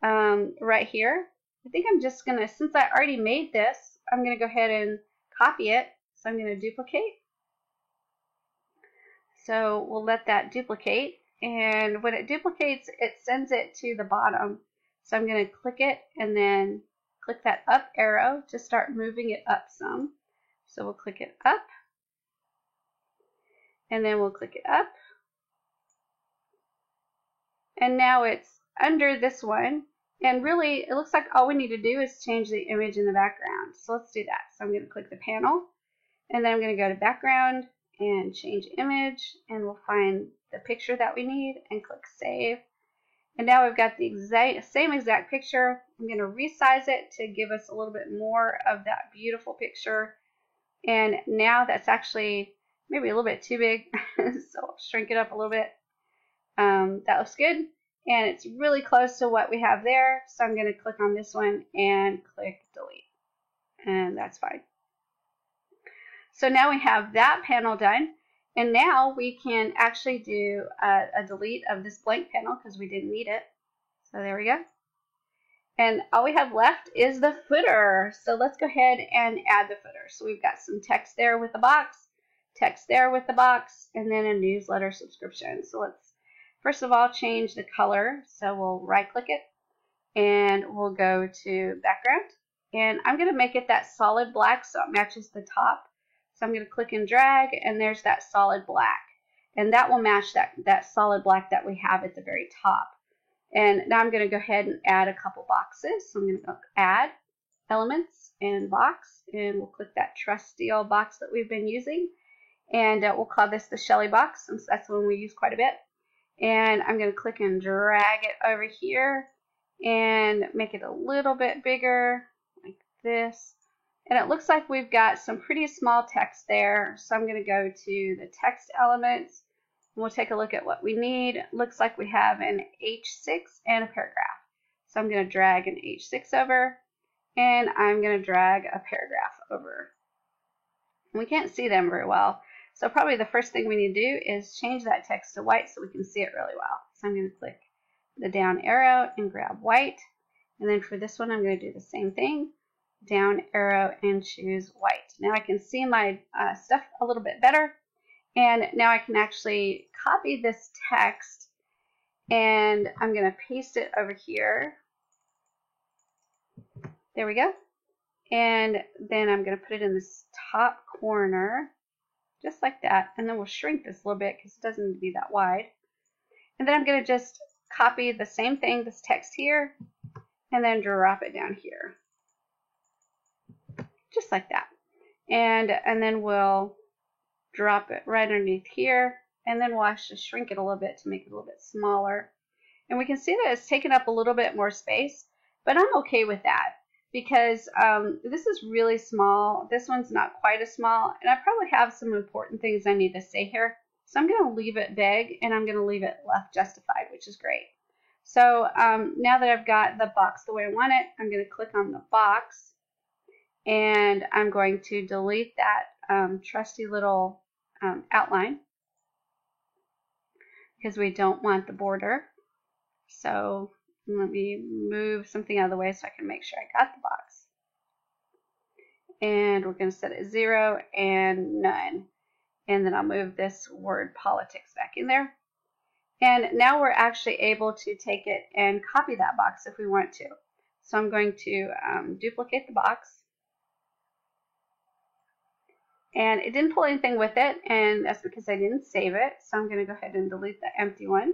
right here. I think I'm just going to, since I already made this, I'm going to go ahead and copy it. So I'm going to duplicate. So we'll let that duplicate. And when it duplicates, it sends it to the bottom. So I'm going to click it and then click that up arrow to start moving it up some. So we'll click it up. And then we'll click it up. And now it's under this one. And really, it looks like all we need to do is change the image in the background. So let's do that. So I'm going to click the panel. And then I'm going to go to background and change image. And we'll find the picture that we need and click save. And now we've got the same exact picture. I'm going to resize it to give us a little bit more of that beautiful picture. And now that's actually maybe a little bit too big. So I'll shrink it up a little bit. That looks good. And it's really close to what we have there. So I'm going to click on this one and click delete. And that's fine. So now we have that panel done. And now we can actually do a delete of this blank panel because we didn't need it. So there we go. And all we have left is the footer. So let's go ahead and add the footer. So we've got some text there with the box, text there with the box, and then a newsletter subscription. So let's first of all change the color. So we'll right click it and we'll go to background. And I'm going to make it that solid black so it matches the top. So I'm going to click and drag, and there's that solid black. And that will match that solid black that we have at the very top. And now I'm going to go ahead and add a couple boxes. So I'm going to go add elements and box, and we'll click that trusty old box that we've been using. And we'll call this the Shelly box, since that's one we use quite a bit. And I'm going to click and drag it over here and make it a little bit bigger, like this. And it looks like we've got some pretty small text there. So I'm going to go to the text elements. And we'll take a look at what we need. Looks like we have an H6 and a paragraph. So I'm going to drag an H6 over. And I'm going to drag a paragraph over. And we can't see them very well. So probably the first thing we need to do is change that text to white so we can see it really well. So I'm going to click the down arrow and grab white. And then for this one, I'm going to do the same thing. Down arrow and choose white. Now I can see my stuff a little bit better, and now I can actually copy this text, and I'm going to paste it over here. There we go. And then I'm going to put it in this top corner just like that, and then we'll shrink this a little bit because it doesn't need to be that wide. And then I'm going to just copy the same thing, this text here, and then drop it down here. Just like that. And then we'll drop it right underneath here, and then we'll actually shrink it a little bit to make it a little bit smaller. And we can see that it's taken up a little bit more space, but I'm okay with that because this is really small. This one's not quite as small, and I probably have some important things I need to say here. So I'm going to leave it big, and I'm going to leave it left justified, which is great. So now that I've got the box the way I want it, I'm going to click on the box. And I'm going to delete that trusty little outline because we don't want the border. So let me move something out of the way so I can make sure I got the box. And we're going to set it 0 and none. And then I'll move this word politics back in there. And now we're actually able to take it and copy that box if we want to. So I'm going to duplicate the box. And it didn't pull anything with it, and that's because I didn't save it. So I'm going to go ahead and delete the empty one.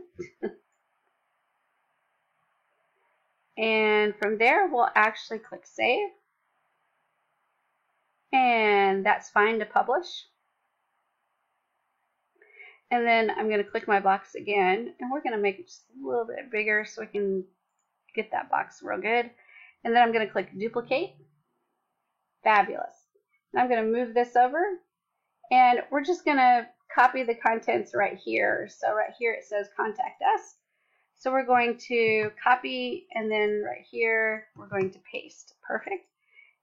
And from there, we'll actually click save. And that's fine to publish. And then I'm going to click my box again, and we're going to make it just a little bit bigger so we can get that box real good. And then I'm going to click duplicate. Fabulous. I'm going to move this over, and we're just going to copy the contents right here. So right here it says contact us. So we're going to copy, and then right here we're going to paste. Perfect.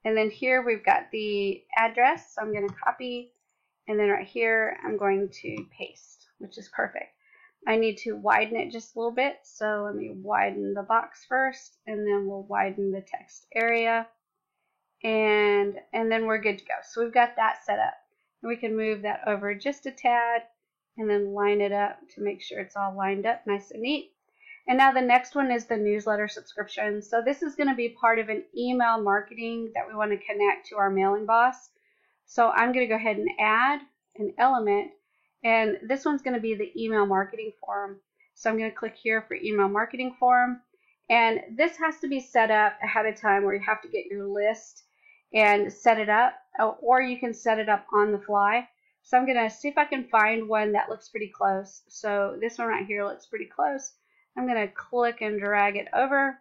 And then here we've got the address. So I'm going to copy, and then right here I'm going to paste, which is perfect. I need to widen it just a little bit. So let me widen the box first, and then we'll widen the text area. And then we're good to go. So we've got that set up. And we can move that over just a tad and then line it up to make sure it's all lined up nice and neat. And now the next one is the newsletter subscription. So this is going to be part of an email marketing that we want to connect to our mailing boss. So I'm going to go ahead and add an element, and this one's going to be the email marketing form. So I'm going to click here for email marketing form, and this has to be set up ahead of time where you have to get your list and set it up, or you can set it up on the fly. So I'm going to see if I can find one that looks pretty close. So this one right here looks pretty close. I'm going to click and drag it over,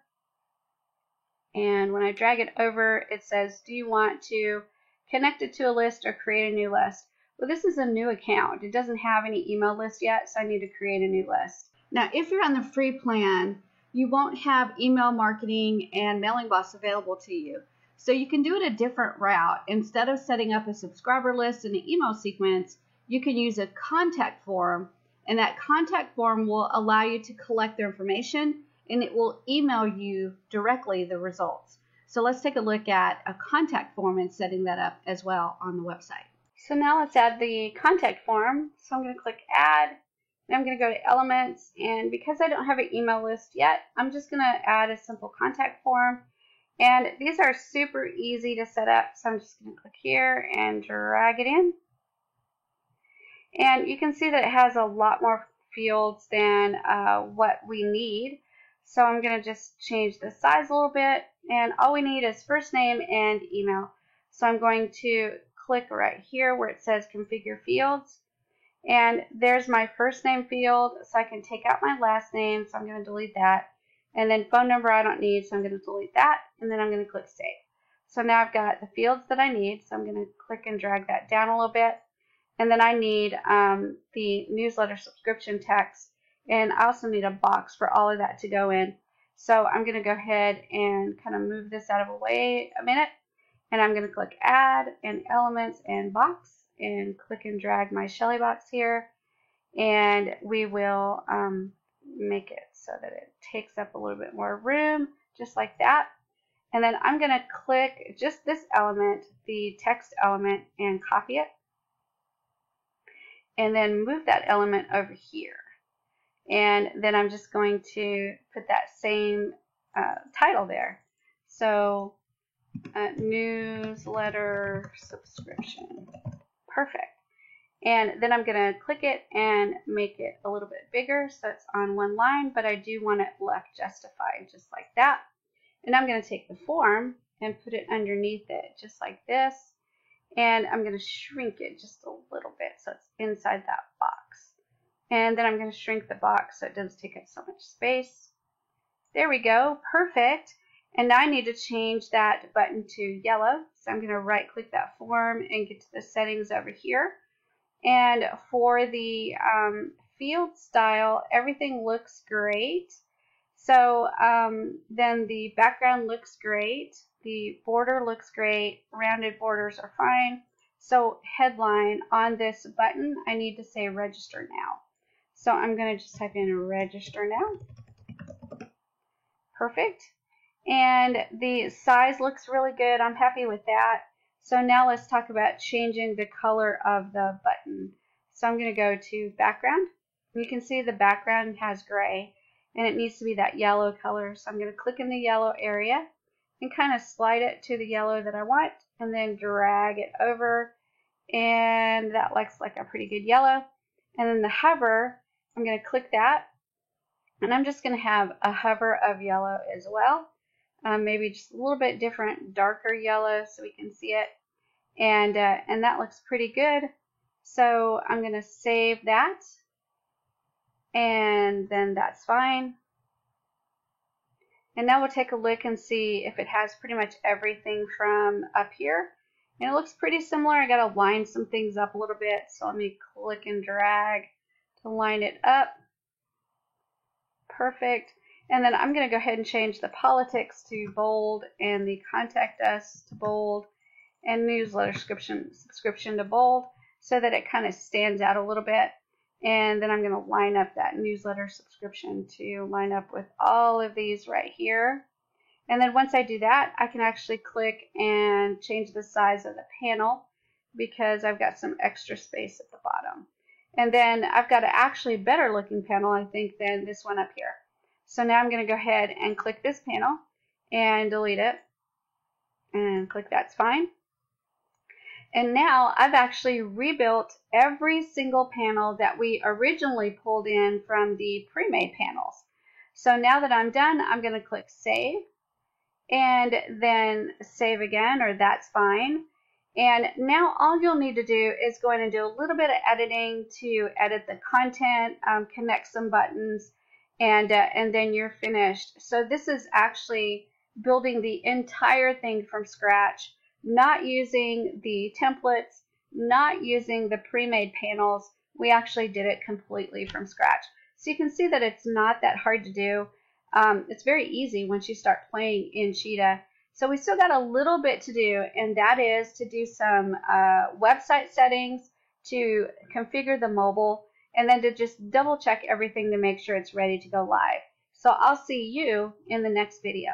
and when I drag it over, it says, do you want to connect it to a list or create a new list? Well, this is a new account. It doesn't have any email list yet, so I need to create a new list. Now, if you're on the free plan, you won't have email marketing and mailing boss available to you. So you can do it a different route. Instead of setting up a subscriber list and an email sequence, you can use a contact form, and that contact form will allow you to collect their information, and it will email you directly the results. So let's take a look at a contact form and setting that up as well on the website. So now let's add the contact form. So I'm going to click add, and I'm going to go to elements, and because I don't have an email list yet, I'm just going to add a simple contact form. And these are super easy to set up, so I'm just going to click here and drag it in. And you can see that it has a lot more fields than what we need. So I'm going to just change the size a little bit, and all we need is first name and email. So I'm going to click right here where it says configure fields, and there's my first name field, so I can take out my last name, so I'm going to delete that. And then phone number I don't need, so I'm going to delete that, and then I'm going to click save. So now I've got the fields that I need, so I'm going to click and drag that down a little bit. And then I need the newsletter subscription text, and I also need a box for all of that to go in. So I'm going to go ahead and kind of move this out of the way a minute, and I'm going to click add and elements and box, and click and drag my Shelly box here, and we will make it so that it takes up a little bit more room, just like that. And then I'm going to click just this element, the text element, and copy it, and then move that element over here. And then I'm just going to put that same title there. So newsletter subscription. Perfect. And then I'm going to click it and make it a little bit bigger so it's on one line, but I do want it left justified, just like that. And I'm going to take the form and put it underneath it, just like this. And I'm going to shrink it just a little bit so it's inside that box. And then I'm going to shrink the box so it doesn't take up so much space. There we go. Perfect. And now I need to change that button to yellow. So I'm going to right click that form and get to the settings over here. And for the field style, everything looks great. So then the background looks great. The border looks great. Rounded borders are fine. So headline on this button, I need to say register now. So I'm going to just type in register now. Perfect. And the size looks really good. I'm happy with that. So now let's talk about changing the color of the button. So I'm going to go to background. You can see the background has gray, and it needs to be that yellow color. So I'm going to click in the yellow area and kind of slide it to the yellow that I want, and then drag it over, and that looks like a pretty good yellow. And then the hover, I'm going to click that, and I'm just going to have a hover of yellow as well. Maybe just a little bit different, darker yellow so we can see it. And that looks pretty good. So I'm going to save that. And then that's fine. And now we'll take a look and see if it has pretty much everything from up here. And it looks pretty similar. I got to line some things up a little bit. So let me click and drag to line it up. Perfect. And then I'm going to go ahead and change the politics to bold and the contact us to bold and newsletter subscription to bold so that it kind of stands out a little bit. And then I'm going to line up that newsletter subscription to line up with all of these right here. And then once I do that, I can actually click and change the size of the panel because I've got some extra space at the bottom. And then I've got an actually better looking panel, I think, than this one up here. So now I'm going to go ahead and click this panel and delete it. And click that's fine. And now I've actually rebuilt every single panel that we originally pulled in from the pre-made panels. So now that I'm done, I'm going to click save and then save again, or that's fine. And now all you'll need to do is go in and do a little bit of editing to edit the content, connect some buttons, and then you're finished. So this is actually building the entire thing from scratch, not using the templates, not using the pre-made panels. We actually did it completely from scratch. So you can see that it's not that hard to do. It's very easy once you start playing in Cheetah. So we still got a little bit to do, and that is to do some website settings, to configure the mobile, and then to just double check everything to make sure it's ready to go live. So I'll see you in the next video.